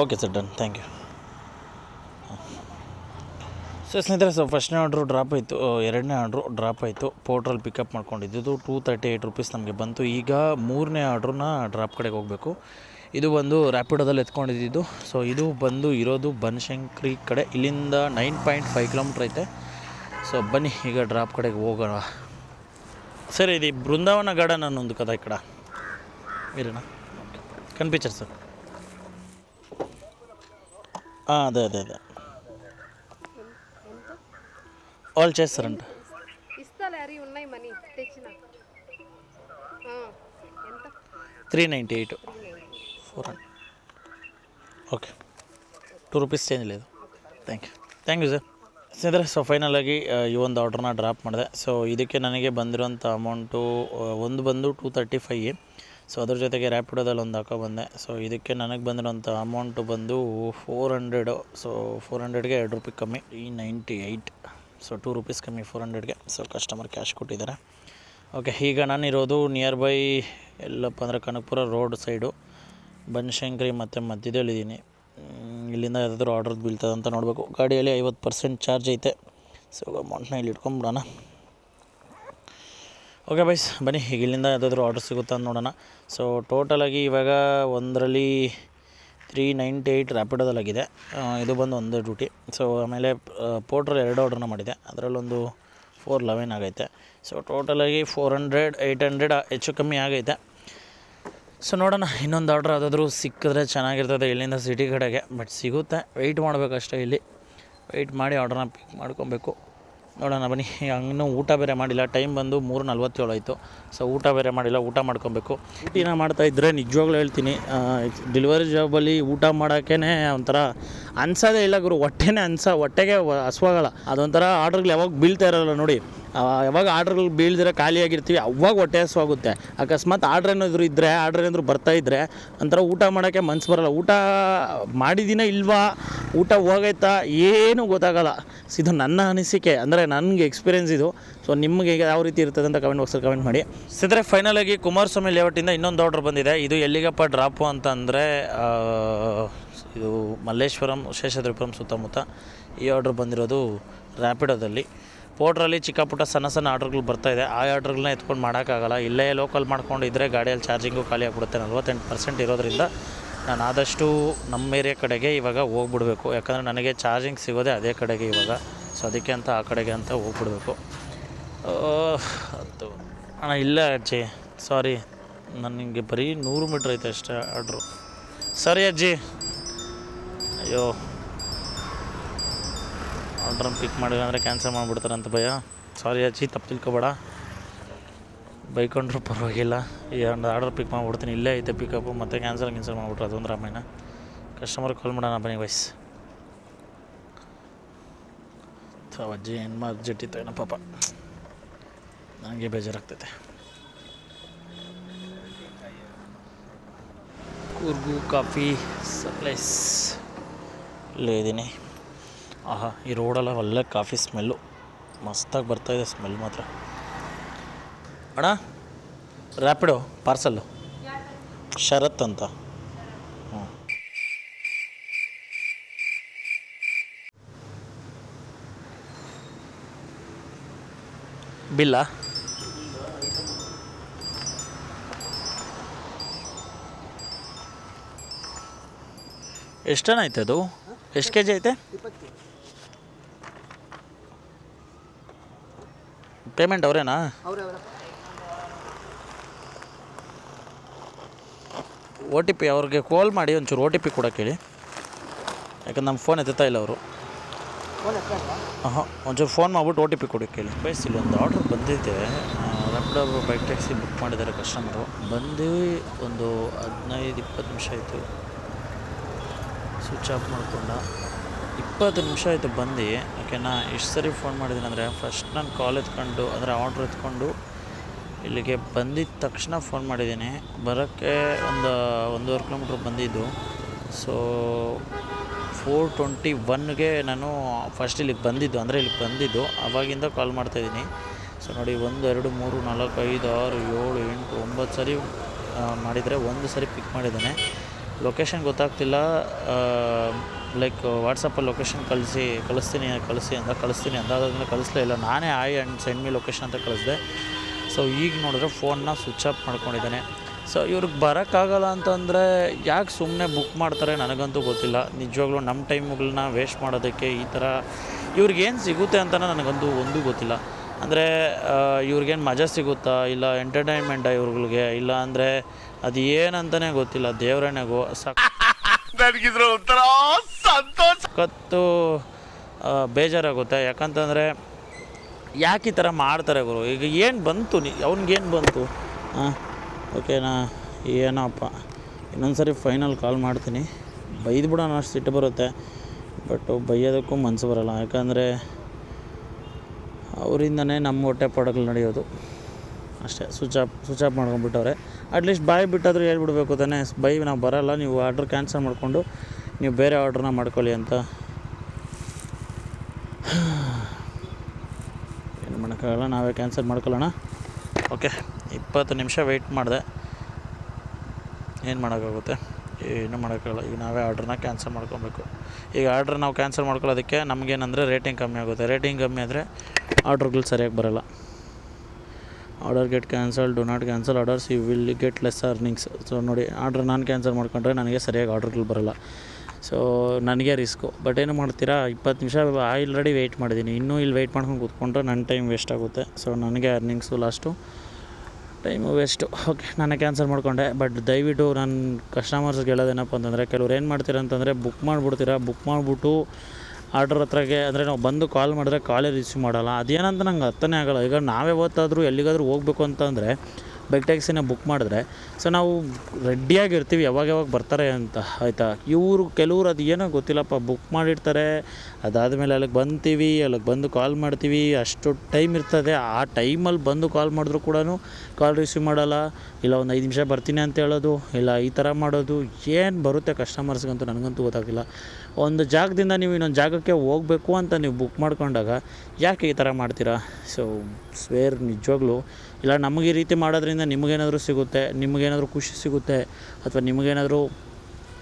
Okay sir, done, thank you. So ಸ್ನೇಹಿತರೆ, ಫಸ್ಟ್ನೇ ಆರ್ಡ್ರು ಡ್ರಾಪ್ ಆಯಿತು, ಎರಡನೇ ಆರ್ಡ್ರು ಡ್ರಾಪ್ ಆಯಿತು. ಪೋರ್ಟ್ರಲ್ಲಿ ಪಿಕಪ್ ಮಾಡ್ಕೊಂಡಿದ್ದು 238 ರೂಪೀಸ್ ನಮಗೆ ಬಂತು. ಈಗ ಮೂರನೇ ಆರ್ಡ್ರನ್ನ ಡ್ರಾಪ್ ಕಡೆಗೆ ಹೋಗಬೇಕು. ಇದು ಬಂದು ರ್ಯಾಪಿಡೋದಲ್ಲಿ ಎತ್ಕೊಂಡಿದ್ದು. ಸೊ ಇದು ಬಂದು ಇರೋದು ಬನಶಂಕರಿ ಕಡೆ, ಇಲ್ಲಿಂದ 9.5 ಕಿಲೋಮೀಟ್ರ್ ಐತೆ. ಸೊ ಬನ್ನಿ ಈಗ ಡ್ರಾಪ್ ಕಡೆಗೆ ಹೋಗೋಣ. ಸರ್, ಇದು ಬೃಂದಾವನ ಗಾರ್ಡನ್ ಅನ್ನೊಂದು ಕದ ఇక్కడ మీరేనా? కనిపించారు సార్. అదే అదే అదే వాళ్ళు చేస్తారంట. ఇస్తాలే అరి ఉన్నాయి మనీ తెచ్చిన 398 400. ఓకే, 2 ರೂಪೀಸ್ ಚೇಂಜ್ లేదు. Thank you sir. ಸ್ನೇಹಿತರೆ, ಸೊ ಫೈನಲಾಗಿ ಈ ಒಂದು ಆರ್ಡ್ರನ್ನ ಡ್ರಾಪ್ ಮಾಡಿದೆ. ಸೊ ಇದಕ್ಕೆ ನನಗೆ ಬಂದಿರೋಂಥ ಅಮೌಂಟು ಒಂದು ಬಂದು 235. ಸೊ ಅದ್ರ ಜೊತೆಗೆ ರ್ಯಾಪಿಡೋದಲ್ಲಿ ಒಂದು ಬಂದೆ. ಸೊ ಇದಕ್ಕೆ ನನಗೆ ಬಂದಿರೋಂಥ ಅಮೌಂಟು ಬಂದು 400. ಸೊ 400ಗೆ 2 ರೂಪಾಯಿ ಕಮ್ಮಿ, 398. ಸೊ 2 ರೂಪೀಸ್ ಕಮ್ಮಿ 400ಗೆ. ಸೊ ಕಸ್ಟಮರ್ ಕ್ಯಾಶ್ ಕೊಟ್ಟಿದ್ದಾರೆ. ಓಕೆ, ಈಗ ನಾನಿರೋದು ನಿಯರ್ ಬೈ ಎಲ್ಲಪ್ಪ ಅಂದರೆ ಕನಕಪುರ ರೋಡ್ ಸೈಡು, ಬನಶಂಕರಿ ಮತ್ತು ಮಧ್ಯದಲ್ಲಿದ್ದೀನಿ. ಇಲ್ಲಿಂದ ಯಾವುದಾದ್ರೂ ಆರ್ಡ್ರದ್ದು ಬೀಳ್ತದೆ ಅಂತ ನೋಡಬೇಕು. ಗಾಡಿಯಲ್ಲಿ 50% ಚಾರ್ಜ್ ಐತೆ. ಸೊ ಅಮೌಂಟ್ನ ಇಲ್ಲಿ ಇಟ್ಕೊಂಬಿಡೋಣ. ಓಕೆ ಬೈಸ್, ಬನ್ನಿ ಈಗ ಇಲ್ಲಿಂದ ಯಾವುದಾದ್ರೂ ಆರ್ಡರ್ ಸಿಗುತ್ತಾ ಅಂತ ನೋಡೋಣ. ಸೊ ಟೋಟಲಾಗಿ ಇವಾಗ ಒಂದರಲ್ಲಿ 398 ರ್ಯಾಪಿಡೋದಲ್ಲಾಗಿದೆ. ಇದು ಬಂದು ಒಂದು ಡ್ಯೂಟಿ. ಸೊ ಆಮೇಲೆ ಪೋರ್ಟ್ರಲ್ಲಿ 2 ಆರ್ಡ್ರನ್ನ ಮಾಡಿದೆ, ಅದರಲ್ಲೊಂದು 411 ಆಗೈತೆ. ಸೊ ಟೋಟಲಾಗಿ 400 800 ಹೆಚ್ಚು ಕಮ್ಮಿ ಆಗೈತೆ. ಸೊ ನೋಡೋಣ, ಇನ್ನೊಂದು ಆರ್ಡ್ರ್ ಯಾವುದಾದ್ರೂ ಸಿಕ್ಕಿದ್ರೆ ಚೆನ್ನಾಗಿರ್ತದೆ ಇಲ್ಲಿಂದ ಸಿಟಿ ಕಡೆಗೆ. ಬಟ್ ಸಿಗುತ್ತೆ, ವೆಯ್ಟ್ ಮಾಡಬೇಕಷ್ಟೇ. ಇಲ್ಲಿ ವೆಯ್ಟ್ ಮಾಡಿ ಆರ್ಡ್ರನ್ನ ಪಿಕ್ ಮಾಡ್ಕೊಬೇಕು. ನೋಡೋಣ ಬನ್ನಿ. ಇನ್ನೂ ಊಟ ಬೇರೆ ಮಾಡಿಲ್ಲ, ಟೈಮ್ ಬಂದು 3:47 ಆಯಿತು. ಸೊ ಊಟ ಬೇರೆ ಮಾಡಿಲ್ಲ, ಊಟ ಮಾಡ್ಕೊಬೇಕು. ಊಟಿನ ಮಾಡ್ತಾಯಿದ್ರೆ ನಿಜವಾಗ್ಲೂ ಹೇಳ್ತೀನಿ, ಡೆಲಿವರಿ ಜಾಬಲ್ಲಿ ಊಟ ಮಾಡೋಕ್ಕೇ ಒಂಥರ ಅನ್ಸೋದೇ ಇಲ್ಲ ಗುರು. ಹೊಟ್ಟೆಗೆ ಹಸ್ವಾಗಲ್ಲ. ಅದೊಂಥರ ಆರ್ಡ್ರ್ಗಳು ಯಾವಾಗ ಬೀಳ್ತಾ ಇರೋಲ್ಲ ನೋಡಿ, ಯಾವಾಗ ಆರ್ಡ್ರ್ಗಳು ಬೀಳ್ದಿರ ಖಾಲಿಯಾಗಿರ್ತೀವಿ ಅವಾಗ ಹೊಟ್ಟೆ ಹಸುವಾಗುತ್ತೆ. ಅಕಸ್ಮಾತ್ ಆರ್ಡ್ರ್ ಏನಾದರೂ ಬರ್ತಾಯಿದ್ರೆ ಒಂಥರ ಊಟ ಮಾಡೋಕ್ಕೆ ಮನ್ಸು ಬರೋಲ್ಲ. ಊಟ ಮಾಡಿದ್ದೀನ ಇಲ್ವಾ, ಊಟ ಹೋಗೈತಾ ಏನೂ ಗೊತ್ತಾಗಲ್ಲ. ಇದು ನನ್ನ ಅನಿಸಿಕೆ, ಅಂದರೆ ನನಗೆ ಎಕ್ಸ್ಪೀರಿಯೆನ್ಸ್ ಇದು. ಸೊ ನಿಮಗೆ ಯಾವ ರೀತಿ ಇರ್ತದೆ ಅಂತ ಕಮೆಂಟ್ ಬಾಕ್ಸಲ್ಲಿ ಕಮೆಂಟ್ ಮಾಡಿ. ಸಿದ್ರೆ ಫೈನಲಾಗಿ ಕುಮಾರಸ್ವಾಮಿ ಲೇಔಟಿಂದ ಇನ್ನೊಂದು ಆರ್ಡ್ರ್ ಬಂದಿದೆ. ಇದು ಎಲ್ಲಿಗಪ್ಪ ಡ್ರಾಪು ಅಂತ ಅಂದರೆ ಇದು ಮಲ್ಲೇಶ್ವರಂ ಶೇಷಾದ್ರಿಪುರಂ ಸುತ್ತಮುತ್ತ. ಈ ಆರ್ಡ್ರ್ ಬಂದಿರೋದು ರ್ಯಾಪಿಡೋದಲ್ಲಿ. ಪೋರ್ಟ್ರಲ್ಲಿ ಚಿಕ್ಕ ಪುಟ್ಟ ಸಣ್ಣ ಆರ್ಡ್ರ್ಗಳು ಬರ್ತಾಯಿದೆ. ಆ ಆರ್ಡ್ರ್ಗಳನ್ನ ಎತ್ಕೊಂಡು ಮಾಡೋಕ್ಕಾಗಲ್ಲ. ಇಲ್ಲೇ ಲೋಕಲ್ ಮಾಡ್ಕೊಂಡಿದ್ರೆ ಗಾಡಿಯಲ್ಲಿ ಚಾರ್ಜಿಂಗು ಖಾಲಿ ಆಗಿಬಿಡುತ್ತೆ. 48% ಇರೋದ್ರಿಂದ ನಾನು ಆದಷ್ಟು ನಮ್ಮ ಏರಿಯಾ ಕಡೆಗೆ ಇವಾಗ ಹೋಗ್ಬಿಡ್ಬೇಕು. ಯಾಕಂದರೆ ನನಗೆ ಚಾರ್ಜಿಂಗ್ ಸಿಗೋದೇ ಅದೇ ಕಡೆಗೆ ಇವಾಗ. ಸೊ ಅದಕ್ಕೆ ಅಂತ ಆ ಕಡೆಗೆ ಅಂತ ಹೋಗ್ಬಿಡ್ಬೇಕು. ಅದು ಅಣ್ಣ ಇಲ್ಲ ಅಜ್ಜಿ, ಸಾರಿ, ನನಗೆ ಬರೀ 100 ಮೀಟ್ರ್ ಐತೆ ಅಷ್ಟೇ ಆರ್ಡ್ರು. ಸರಿ ಅಜ್ಜಿ, ಅಯ್ಯೋ ಆರ್ಡ್ರನ್ನ ಪಿಕ್ ಮಾಡಿಲ್ಲ ಅಂದರೆ ಕ್ಯಾನ್ಸಲ್ ಮಾಡಿಬಿಡ್ತಾರಂತ ಭಯ. ಸಾರಿ ಅಜ್ಜಿ, ತಪ್ಪು ತಿಳ್ಕೊಬೇಡ, ಬೈಕೊಂಡ್ರು ಪರವಾಗಿಲ್ಲ. ಈ ಒಂದು ಆರ್ಡರ್ ಪಿಕ್ ಮಾಡಿಬಿಡ್ತೀನಿ, ಇಲ್ಲೇ ಐತೆ ಪಿಕಪ್ಪು, ಮತ್ತು ಕ್ಯಾನ್ಸಲ್ ಮಾಡಿಬಿಟ್ರೆ ಅದೊಂದು ರಾಮಾಯಣ. ಕಸ್ಟಮರ್ಗೆ ಕಾಲ್ ಮಾಡೋಣ ಬನ್ನಿ ವಯಸ್. ಅಜ್ಜಿ ಹೆಣ್ಣು ಅರ್ಜೆಂಟ್ ಇತ್ತು ಏನೋ ಪಾಪ, ನನಗೆ ಬೇಜಾರಾಗ್ತೈತೆ. ಕೂರ್ಗು ಕಾಫಿ ಸಪ್ಲೈಸ್ ಇಲ್ಲೇ ಇದ್ದೀನಿ. ಆಹಾ, ಈ ರೋಡೆಲ್ಲ ಒಳ್ಳೆ ಕಾಫಿ ಸ್ಮೆಲ್ಲು ಮಸ್ತಾಗಿ ಬರ್ತಾಯಿದೆ, ಸ್ಮೆಲ್ ಮಾತ್ರ. ಅಣ್ಣ ರ್ಯಾಪಿಡೋ ಪಾರ್ಸಲ್ಲು ಶರತ್ ಅಂತ. ಬಿಲ್ಲ ಎಷ್ಟು ಟನ್ ಐತೆ ಅದು? ಎಷ್ಟು ಕೆ ಜಿ ಐತೆ? ಪೇಮೆಂಟ್ ಅವರೇನಾ? OTP ಅವ್ರಿಗೆ ಕಾಲ್ ಮಾಡಿ ಒಂಚೂರು OTP ಕೊಡೋಕೆ ಹೇಳಿ. ಯಾಕಂದ್ರೆ ನಮ್ಮ ಫೋನ್ ಎತ್ತಾ ಇಲ್ಲ ಅವರು. ಒಂಚೂರು ಫೋನ್ ಮಾಡಿಬಿಟ್ಟು OTP ಕೊಡೋಕೆ ಹೇಳಿ. ಬೈಸ್, ಇಲ್ಲೊಂದು ಆರ್ಡ್ರ್ ಬಂದಿದೆ. ರ್ಯಾಪಿಡೋ ಬೈಕ್ ಟ್ಯಾಕ್ಸಿ ಬುಕ್ ಮಾಡಿದ್ದಾರೆ ಕಸ್ಟಮರು. ಬಂದು ಒಂದು 15-20 ನಿಮಿಷ ಆಯಿತು. ಸ್ವಿಚ್ ಆಫ್ ಮಾಡ್ಕೊಂಡ 20 ನಿಮಿಷ ಆಯಿತು ಬಂದು. ಓಕೆನಾ, ಎಷ್ಟು ಸರಿ ಫೋನ್ ಮಾಡಿದ್ದೀನಿ ಅಂದರೆ, ಫಸ್ಟ್ ನಾನು ಕಾಲ್ ಎತ್ಕೊಂಡು ಅಂದರೆ ಆರ್ಡ್ರ್ ಎತ್ಕೊಂಡು ಇಲ್ಲಿಗೆ ಬಂದಿದ್ದ ತಕ್ಷಣ ಫೋನ್ ಮಾಡಿದ್ದೀನಿ. ಬರೋಕ್ಕೆ ಒಂದು 1.5 ಕಿಲೋಮೀಟ್ರ್ ಬಂದಿದ್ದು. ಸೊ 4:21ಗೆ ನಾನು ಫಸ್ಟ್ ಇಲ್ಲಿಗೆ ಬಂದಿದ್ದು ಆವಾಗಿಂದ ಕಾಲ್ ಮಾಡ್ತಾಯಿದ್ದೀನಿ. ಸೊ ನೋಡಿ 1 2 3 4 5 6 7 8 9 ಸರಿ ಮಾಡಿದರೆ ಒಂದು ಸರಿ ಪಿಕ್ ಮಾಡಿದ್ದಾನೆ. ಲೊಕೇಶನ್ ಗೊತ್ತಾಗ್ತಿಲ್ಲ. ಲೈಕ್ ವಾಟ್ಸಪ್ಪಲ್ಲಿ ಲೊಕೇಶನ್ ಕಳಿಸ್ತೀನಿ ಅಂತ ಅದಾದ್ಮೇಲೆ ಕಳಿಸ್ಲೇ ಇಲ್ಲ. ನಾನೇ ಆಯ್ ಆ್ಯಂಡ್ ಸೆಂಡ್ ಮಿ ಲೊಕೇಶನ್ ಅಂತ ಕಳಿಸ್ದೆ. ಸೊ ಈಗ ನೋಡಿದ್ರೆ ಫೋನ್ನ ಸ್ವಿಚ್ ಆಫ್ ಮಾಡ್ಕೊಂಡಿದ್ದಾನೆ. ಸೊ ಇವ್ರಿಗೆ ಬರೋಕ್ಕಾಗಲ್ಲ ಅಂತಂದರೆ ಯಾಕೆ ಸುಮ್ಮನೆ ಬುಕ್ ಮಾಡ್ತಾರೆ ನನಗಂತೂ ಗೊತ್ತಿಲ್ಲ. ನಿಜವಾಗ್ಲೂ ನಮ್ಮ ಟೈಮ್ಗಳನ್ನ ವೇಸ್ಟ್ ಮಾಡೋದಕ್ಕೆ ಈ ಥರ ಇವ್ರಿಗೇನು ಸಿಗುತ್ತೆ ಅಂತಲೇ ನನಗಂತೂ ಗೊತ್ತಿಲ್ಲ. ಅಂದರೆ ಇವ್ರಿಗೇನು ಮಜಾ ಸಿಗುತ್ತಾ, ಇಲ್ಲ ಎಂಟರ್ಟೈನ್ಮೆಂಟಾ ಇವ್ರುಗಳಿಗೆ, ಇಲ್ಲ ಅಂದರೆ ಅದು ಏನಂತಲೇ ಗೊತ್ತಿಲ್ಲ. ದೇವರನ್ನೆಗೋ ಸಖತ್ತು ಬೇಜಾರಾಗುತ್ತೆ. ಯಾಕಂತಂದರೆ ಯಾಕೆ ಈ ಥರ ಮಾಡ್ತಾರೆ ಗುರು? ಈಗ ಏನು ಬಂತು ಅವ್ನಿಗೇನು ಬಂತು? ಓಕೆನಾ, ಏನಪ್ಪ, ಇನ್ನೊಂದು ಸರಿ ಫೈನಲ್ ಕಾಲ್ ಮಾಡ್ತೀನಿ. ಬೈದ್ಬಿಡೋಣ, ಅಷ್ಟು ಸಿಟ್ಟು ಬರುತ್ತೆ. ಬಟ್ ಬೈಯೋದಕ್ಕೂ ಮನಸ್ಸು ಬರೋಲ್ಲ. ಯಾಕಂದರೆ ಅವರಿಂದನೇ ನಮ್ಮ ಹೊಟ್ಟೆ ಪಾಡಗಳು ನಡೆಯೋದು ಅಷ್ಟೇ. Switch off ಮಾಡ್ಕೊಂಡ್ಬಿಟ್ಟವ್ರೆ. ಅಟ್ಲೀಸ್ಟ್ ಬಾಯಿ ಬಿಟ್ಟಾದರೂ ಹೇಳ್ಬಿಡ್ಬೇಕು ತಾನೇ, ನಾವು ಬರೋಲ್ಲ, ನೀವು ಆರ್ಡ್ರ್ ಕ್ಯಾನ್ಸಲ್ ಮಾಡಿಕೊಂಡು ನೀವು ಬೇರೆ ಆರ್ಡ್ರನ್ನ ಮಾಡ್ಕೊಳ್ಳಿ ಅಂತ. ಏನು ಮಾಡೋಕ್ಕಾಗಲ್ಲ, ನಾವೇ ಕ್ಯಾನ್ಸಲ್ ಮಾಡ್ಕೊಳ್ಳೋಣ. ಓಕೆ, 20 ನಿಮಿಷ ವೆಯ್ಟ್ ಮಾಡಿದೆ. ಏನು ಮಾಡೋಕ್ಕಾಗುತ್ತೆ? ಏನು ಮಾಡೋಕ್ಕಾಗಲ್ಲ. ಈಗ ನಾವೇ ಆರ್ಡ್ರನ್ನ ಕ್ಯಾನ್ಸಲ್ ಮಾಡ್ಕೊಬೇಕು. ಈಗ ಆರ್ಡ್ರ್ ನಾವು ಕ್ಯಾನ್ಸಲ್ ಮಾಡ್ಕೊಳ್ಳೋದಕ್ಕೆ ನಮಗೇನಂದರೆ ರೇಟಿಂಗ್ ಕಮ್ಮಿ ಆಗುತ್ತೆ. ರೇಟಿಂಗ್ ಕಮ್ಮಿ ಆದರೆ ಆರ್ಡ್ರ್ಗಳು ಸರಿಯಾಗಿ ಬರೋಲ್ಲ. Order get cancel, do not cancel orders, you will get less earnings. So ನೋಡಿ, ಆರ್ಡ್ರ್ ನಾನು ಕ್ಯಾನ್ಸಲ್ ಮಾಡ್ಕೊಂಡ್ರೆ ನನಗೆ ಸರಿಯಾಗಿ ಆರ್ಡ್ರ್ಗಳು ಬರೋಲ್ಲ. ಸೊ ನನಗೆ ರಿಸ್ಕು. ಬಟ್ ಏನು ಮಾಡ್ತೀರಾ, 20 ನಿಮಿಷ ಆಲ್ರೆಡಿ ವೆಯ್ಟ್ ಮಾಡಿದ್ದೀನಿ. ಇನ್ನೂ ಇಲ್ಲಿ ವೆಯ್ಟ್ ಮಾಡ್ಕೊಂಡು ಕೂತ್ಕೊಂಡ್ರೆ ನನ್ನ ಟೈಮ್ ವೇಸ್ಟ್ ಆಗುತ್ತೆ. ಸೊ ನನಗೆ earnings last, time waste. Okay, ನಾನೇ ಕ್ಯಾನ್ಸಲ್ ಮಾಡ್ಕೊಂಡೆ. ಬಟ್ ದಯವಿಟ್ಟು ನನ್ನ ಕಸ್ಟಮರ್ಸ್ಗೆ ಹೇಳೋದೇನಪ್ಪ ಅಂತಂದರೆ, ಕೆಲವ್ರು ಏನು ಮಾಡ್ತೀರಾ ಅಂತಂದರೆ ಬುಕ್ ಮಾಡಿಬಿಟ್ಟು ಆರ್ಡ್ರ್ ಹತ್ರಗೆ, ಅಂದರೆ ನಾವು ಬಂದು ಕಾಲ್ ಮಾಡಿದ್ರೆ ಕಾಲೇ ರಿಸೀವ್ ಮಾಡೋಲ್ಲ. ಅದೇನಂತ ನಂಗೆ ಅರ್ಥನೇ ಆಗೋಲ್ಲ. ಈಗ ನಾವೇ ಓದ್ತಾದರೂ ಎಲ್ಲಿಗಾದರೂ ಹೋಗ್ಬೇಕು ಅಂತಂದರೆ ಬೈಕ್ ಟ್ಯಾಕ್ಸಿನ ಬುಕ್ ಮಾಡಿದ್ರೆ, ಸೊ ನಾವು ರೆಡಿಯಾಗಿರ್ತೀವಿ ಯಾವಾಗ ಬರ್ತಾರೆ ಅಂತ, ಆಯಿತಾ. ಕೆಲವರು ಅದು ಏನೋ ಗೊತ್ತಿಲ್ಲಪ್ಪ, ಬುಕ್ ಮಾಡಿರ್ತಾರೆ. ಅದಾದಮೇಲೆ ಅಲ್ಲಿಗೆ ಬಂದು ಕಾಲ್ ಮಾಡ್ತೀವಿ. ಅಷ್ಟು ಟೈಮ್ ಇರ್ತದೆ. ಆ ಟೈಮಲ್ಲಿ ಬಂದು ಕಾಲ್ ಮಾಡಿದ್ರು ಕೂಡ ಕಾಲ್ ರಿಸೀವ್ ಮಾಡೋಲ್ಲ, ಇಲ್ಲ ಒಂದು 5 ನಿಮಿಷ ಬರ್ತೀನಿ ಅಂತ ಹೇಳೋದು, ಇಲ್ಲ ಈ ಥರ ಮಾಡೋದು. ಏನು ಬರುತ್ತೆ ಕಸ್ಟಮರ್ಸ್ಗಂತೂ ನನಗಂತೂ ಗೊತ್ತಾಗಿಲ್ಲ. ಒಂದು ಜಾಗದಿಂದ ನೀವು ಇನ್ನೊಂದು ಜಾಗಕ್ಕೆ ಹೋಗಬೇಕು ಅಂತ ನೀವು ಬುಕ್ ಮಾಡ್ಕೊಂಡಾಗ ಯಾಕೆ ಈ ಥರ ಮಾಡ್ತೀರಾ? ಸೊ ಸ್ವೇರ್, ನಿಜವಾಗ್ಲೂ ಇಲ್ಲ, ನಮಗೆ ಈ ರೀತಿ ಮಾಡೋದ್ರಿಂದ ನಿಮಗೇನಾದರೂ ಸಿಗುತ್ತೆ, ನಿಮಗೇನಾದರೂ ಖುಷಿ ಸಿಗುತ್ತೆ, ಅಥವಾ ನಿಮಗೇನಾದರೂ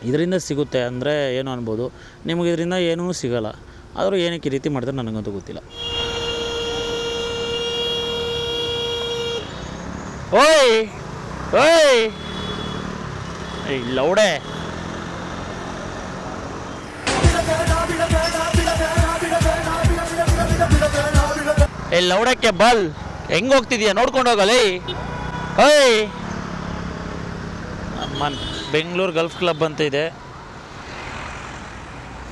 ಇದರಿಂದ ಸಿಗುತ್ತೆ ಅಂದರೆ ಏನು ಅನ್ಬೋದು. ನಿಮಗೆ ಇದರಿಂದ ಏನೂ ಸಿಗೋಲ್ಲ. ಆದರೂ ಏನಕ್ಕೆ ಈ ರೀತಿ ಮಾಡಿದ್ರೆ ನನಗಂತೂ ಗೊತ್ತಿಲ್ಲ. ಓಯ್ ಲೌಡೆ, ಲೌಡಕ್ಕೆ ಬಲ್ ಹೆಂಗೆ ಹೋಗ್ತಿದ್ಯಾ ನೋಡ್ಕೊಂಡು ಹೋಗಲ್ಲ. ಓಯ್, ನಮ್ಮ ಬೆಂಗಳೂರು ಗಲ್ಫ್ ಕ್ಲಬ್ ಅಂತ ಇದೆ,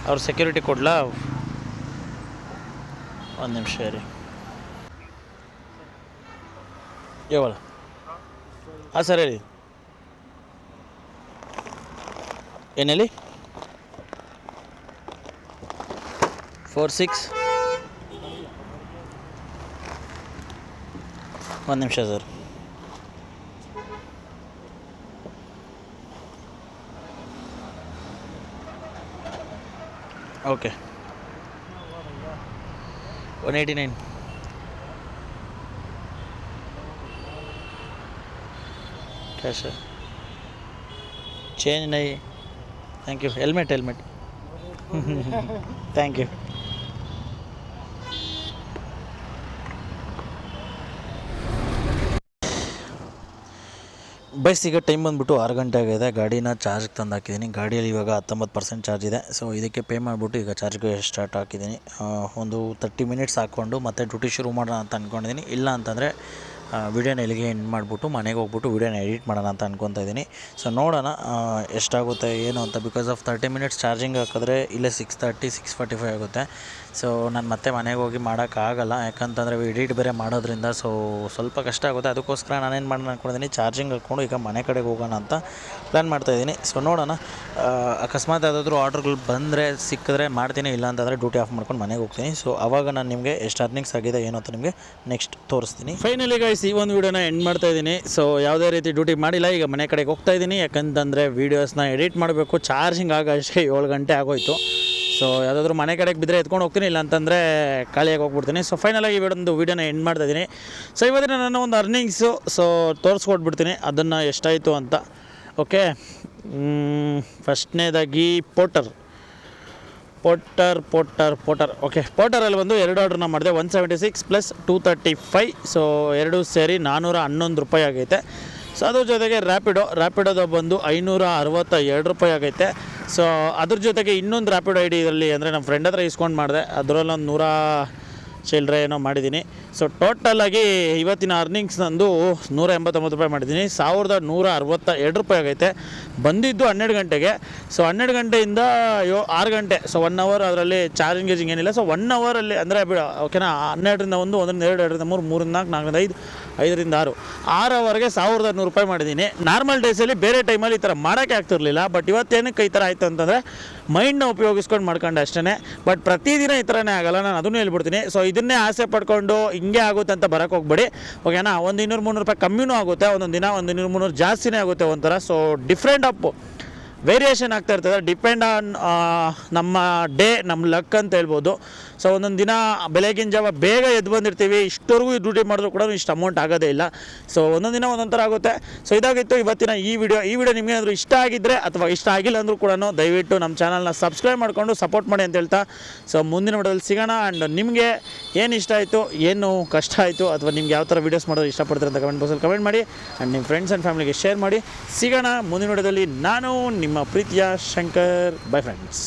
ಅವ್ರ ಸೆಕ್ಯೂರಿಟಿ ಕೊಡ್ಲಾ? ಒಂದು ನಿಮಿಷ ರೀ. ಯಾವಲ್ಲ? ಹಾಂ ಸರ್, ಹೇಳಿ. ಏನೇಳಿ? 46. ಒಂದು ನಿಮಿಷ ಸರ್. ಓಕೆ, 189. कैश है? चेंज नहीं. Thank you. Helmet thank you. Bus ಈಗ ಟೈಮ್ ಬಂದುಬಿಟ್ಟು 6 ಗಂಟೆ ಆಗಿದೆ. ಗಾಡಿನ ಚಾರ್ಜ್ಗೆ ತಂದು ಹಾಕಿದ್ದೀನಿ. ಗಾಡಿಯಲ್ಲಿ ಇವಾಗ 19% ಚಾರ್ಜ್ ಇದೆ. ಸೊ ಇದಕ್ಕೆ ಪೇ ಮಾಡಿಬಿಟ್ಟು ಈಗ ಚಾರ್ಜ್ಗೆ ಸ್ಟಾರ್ಟ್ ಹಾಕಿದ್ದೀನಿ. ಒಂದು 30 ಮಿನಿಟ್ಸ್ ಹಾಕ್ಕೊಂಡು ಮತ್ತೆ ಡ್ಯೂಟಿ ಶುರು ಮಾಡೋಣ ಅಂತ ಅಂದ್ಕೊಂಡಿದ್ದೀನಿ. ಇಲ್ಲ ಅಂತಂದರೆ ವಿಡಿಯೋನ ಇಲ್ಲಿಗೆ ಎಂಡ್ ಮಾಡಿಬಿಟ್ಟು ಮನೆಗೆ ಹೋಗ್ಬಿಟ್ಟು ವಿಡಿಯೋನ ಎಡಿಟ್ ಮಾಡೋಣ ಅಂತ ಅಂದ್ಕೊತಾ ಇದ್ದೀನಿ. ಸೊ ನೋಡೋಣ ಎಷ್ಟಾಗುತ್ತೆ ಏನು ಅಂತ. ಬಿಕಾಸ್ ಆಫ್ 30 ಮಿನಿಟ್ಸ್ ಚಾರ್ಜಿಂಗ್ ಹಾಕಿದ್ರೆ ಇಲ್ಲೇ 6:30 6:45 ಆಗುತ್ತೆ. ಸೊ ನಾನು ಮತ್ತೆ ಮನೆಗೆ ಹೋಗಿ ಮಾಡೋಕ್ಕಾಗಲ್ಲ, ಯಾಕಂತಂದರೆ ಎಡಿಟ್ ಬೇರೆ ಮಾಡೋದ್ರಿಂದ ಸೊ ಸ್ವಲ್ಪ ಕಷ್ಟ ಆಗುತ್ತೆ. ಅದಕ್ಕೋಸ್ಕರ ನಾನೇನು ಮಾಡೋಣ ಅಂದ್ಕೊಂಡಿದ್ದೀನಿ, ಚಾರ್ಜಿಂಗ್ ಹಾಕ್ಕೊಂಡು ಈಗ ಮನೆ ಕಡೆಗೆ ಹೋಗೋಣ ಅಂತ ಪ್ಲ್ಯಾನ್ ಮಾಡ್ತಾಯಿದ್ದೀನಿ. ಸೊ ನೋಡೋಣ, ಅಕಸ್ಮಾತ್ ಯಾವುದಾದ್ರೂ ಆರ್ಡ್ರ್ಗಳು ಬಂದರೆ ಸಿಕ್ಕಿದ್ರೆ ಮಾಡ್ತೀನಿ, ಇಲ್ಲ ಅಂತಂದರೆ ಡ್ಯೂಟಿ ಆಫ್ ಮಾಡ್ಕೊಂಡು ಮನೆಗೆ ಹೋಗ್ತೀನಿ. ಸೊ ಆವಾಗ ನಾನು ನಿಮಗೆ ಎಷ್ಟು ಅರ್ನಿಂಗ್ಸ್ ಆಗಿದೆ ಏನು ಅಂತ ನಿಮಗೆ ನೆಕ್ಸ್ಟ್ ತೋರಿಸ್ತೀನಿ. ಫೈನಲಿ ಗೈಸ್, ಈ ಒಂದು ವೀಡಿಯೋನ ಎಂಡ್ ಮಾಡ್ತಾಯಿದ್ದೀನಿ. ಸೊ ಯಾವುದೇ ರೀತಿ ಡ್ಯೂಟಿ ಮಾಡಿಲ್ಲ, ಈಗ ಮನೆ ಕಡೆಗೆ ಹೋಗ್ತಾಯಿದ್ದೀನಿ. ಯಾಕಂತಂದರೆ ವೀಡಿಯೋಸ್ನ ಎಡಿಟ್ ಮಾಡಬೇಕು. ಚಾರ್ಜಿಂಗ್ ಆಗೋಷ್ಟೇ 7 ಗಂಟೆ ಆಗೋಯ್ತು. ಸೊ ಯಾವುದಾದ್ರೂ ಮನೆ ಕಡೆಗೆ ಬಿದ್ದರೆ ಎತ್ಕೊಂಡು ಹೋಗ್ತೀನಿ, ಇಲ್ಲ ಅಂತಂದರೆ ಖಾಲಿಯಾಗಿ ಹೋಗ್ಬಿಡ್ತೀನಿ. ಸೊ ಫೈನಲಾಗಿ ಒಂದು ವೀಡಿಯೋನ ಎಂಡ್ ಮಾಡ್ತಾಯಿದ್ದೀನಿ. ಸೊ ಇವತ್ತಿನ ನನ್ನ ಒಂದು ಅರ್ನಿಂಗ್ಸು ಸೊ ತೋರಿಸ್ಕೊಟ್ಬಿಡ್ತೀನಿ ಅದನ್ನು ಎಷ್ಟಾಯಿತು ಅಂತ. ಓಕೆ, ಫಸ್ಟ್ನೇದಾಗಿ ಪೋಟರ್. ಓಕೆ, ಪೋಟರಲ್ಲಿ ಬಂದು 2 ಆರ್ಡ್ರನ್ನ ಮಾಡಿದೆ. 176 ಪ್ಲಸ್ 235. ಸೊ 2 ಸೇರಿ 411 ರೂಪಾಯಿ ಆಗೈತೆ. ಸೊ ಅದ್ರ ಜೊತೆಗೆ ರ್ಯಾಪಿಡೋದು ಬಂದು 562 ರೂಪಾಯಿ ಆಗೈತೆ. ಸೊ ಅದ್ರ ಜೊತೆಗೆ ಇನ್ನೊಂದು ರ್ಯಾಪಿಡೋ ಐಡಿ ಇದರಲ್ಲಿ ಅಂದರೆ ನಮ್ಮ ಫ್ರೆಂಡ್ ಹತ್ರ ಇಸ್ಕೊಂಡು ಮಾಡಿದೆ, ಅದರಲ್ಲೊಂದು 100 ಚಿಲ್ಲರೆ ಏನೋ ಮಾಡಿದ್ದೀನಿ. ಸೊ ಟೋಟಲಾಗಿ ಇವತ್ತಿನ ಅರ್ನಿಂಗ್ಸ್ ನಂದು 189 ರೂಪಾಯಿ ಮಾಡಿದ್ದೀನಿ. 1162 ರೂಪಾಯಿ ಆಗೈತೆ. ಬಂದಿದ್ದು 12 ಗಂಟೆಗೆ. ಸೊ 12 ಗಂಟೆಯಿಂದ 6 ಗಂಟೆ, ಸೊ 1 ಅವರ್ ಅದರಲ್ಲಿ ಚಾರ್ಜಿಂಗ್ ಗೀಜಿಂಗ್ ಏನಿಲ್ಲ. ಸೊ 1 ಅವರಲ್ಲಿ ಅಂದರೆ ಓಕೆನಾ, 12ರಿಂದ 1, 1ರಿಂದ 2, 2ರಿಂದ 3, 3ರಿಂದ 4, 4ರಿಂದ 5, 5ರಿಂದ 6 ಅವರ್ಗೆ 1100 ರೂಪಾಯಿ ಮಾಡಿದ್ದೀನಿ. ನಾರ್ಮಲ್ ಡೇಸಲ್ಲಿ ಬೇರೆ ಟೈಮಲ್ಲಿ ಈ ಥರ ಮಾಡೋಕ್ಕೆ ಆಗ್ತಿರಲಿಲ್ಲ. ಬಟ್ ಇವತ್ತೇನಕ್ಕೆ ಈ ಥರ ಆಯಿತು ಅಂತಂದರೆ ಮೈಂಡ್ನ ಉಪಯೋಗಿಸ್ಕೊಂಡು ಮಾಡ್ಕೊಂಡೆ ಅಷ್ಟೇ. ಬಟ್ ಪ್ರತಿದಿನ ಈ ಥರನೇ ಆಗಲ್ಲ, ನಾನು ಅದನ್ನು ಹೇಳ್ಬಿಡ್ತೀನಿ. ಸೊ ಇದನ್ನೇ ಆಸೆ ಪಡ್ಕೊಂಡು ಹಿಂಗೆ ಆಗುತ್ತೆ ಅಂತ ಬರೋಕ್ಕೆ ಹೋಗ್ಬೇಡಿ, ಓಕೆನಾ. ಒಂದು 200-300 ರೂಪಾಯಿ ಕಮ್ಮಿನೂ ಆಗುತ್ತೆ, ಒಂದೊಂದು ದಿನ 200-300 ಜಾಸ್ತಿನೇ ಆಗುತ್ತೆ ಒಂಥರ. ಸೊ ಡಿಫ್ರೆಂಟ್ ಅಪ್ ವೇರಿಯೇಷನ್ ಆಗ್ತಾ ಇರ್ತದೆ, ಡಿಪೆಂಡ್ ಆನ್ ನಮ್ಮ ಡೇ, ನಮ್ಮ ಲಕ್ ಅಂತ ಹೇಳ್ಬೋದು. ಸೊ ಒಂದೊಂದು ದಿನ ಬೆಳಗಿನ ಜಾವ ಬೇಗ ಎದ್ದು ಬಂದಿರ್ತೀವಿ, ಇಷ್ಟವರೆಗೂ ಡ್ಯೂಟಿ ಮಾಡಿದ್ರು ಕೂಡ ಇಷ್ಟು ಅಮೌಂಟ್ ಆಗೋದೇ ಇಲ್ಲ. ಸೊ ಒಂದೊಂದು ದಿನ ಒಂದೊಂದು ಥರ ಆಗುತ್ತೆ. ಸೊ ಇದಾಗಿತ್ತು ಇವತ್ತಿನ ಈ ವಿಡಿಯೋ ನಿಮಗೆ ಏನಾದರೂ ಇಷ್ಟ ಆಗಿದ್ದರೆ ಅಥವಾ ಇಷ್ಟ ಆಗಿಲ್ಲ ಅಂದರೂ ಕೂಡ ದಯವಿಟ್ಟು ನಮ್ಮ ಚಾನಲ್ನ ಸಬ್ಸ್ಕ್ರೈಬ್ ಮಾಡಿಕೊಂಡು ಸಪೋರ್ಟ್ ಮಾಡಿ ಅಂತ ಹೇಳ್ತಾ, ಸೊ ಮುಂದಿನ ವಿಡಿಯೋದಲ್ಲಿ ಸಿಗೋಣ. ಆ್ಯಂಡ್ ನಿಮಗೆ ಏನು ಇಷ್ಟ ಆಯಿತು, ಏನು ಕಷ್ಟ ಆಯಿತು, ಅಥವಾ ನಿಮ್ಗೆ ಯಾವ ಥರ ವೀಡಿಯೋಸ್ ಮಾಡೋದು ಇಷ್ಟಪಡ್ತಾರೆ ಅಂತ ಕಮೆಂಟ್ ಬಾಕ್ಸಲ್ಲಿ ಕಮೆಂಟ್ ಮಾಡಿ. ಆ್ಯಂಡ್ ನಿಮ್ಮ ಫ್ರೆಂಡ್ಸ್ ಆ್ಯಂಡ್ ಫ್ಯಾಮಿಲಿಗೆ ಶೇರ್ ಮಾಡಿ. ಸಿಗೋಣ ಮುಂದಿನ ವಿಡಿಯೋದಲ್ಲಿ. ನಾನು ನಿಮ್ಮ ಪ್ರೀತಿಯ ಶಂಕರ್. By friends.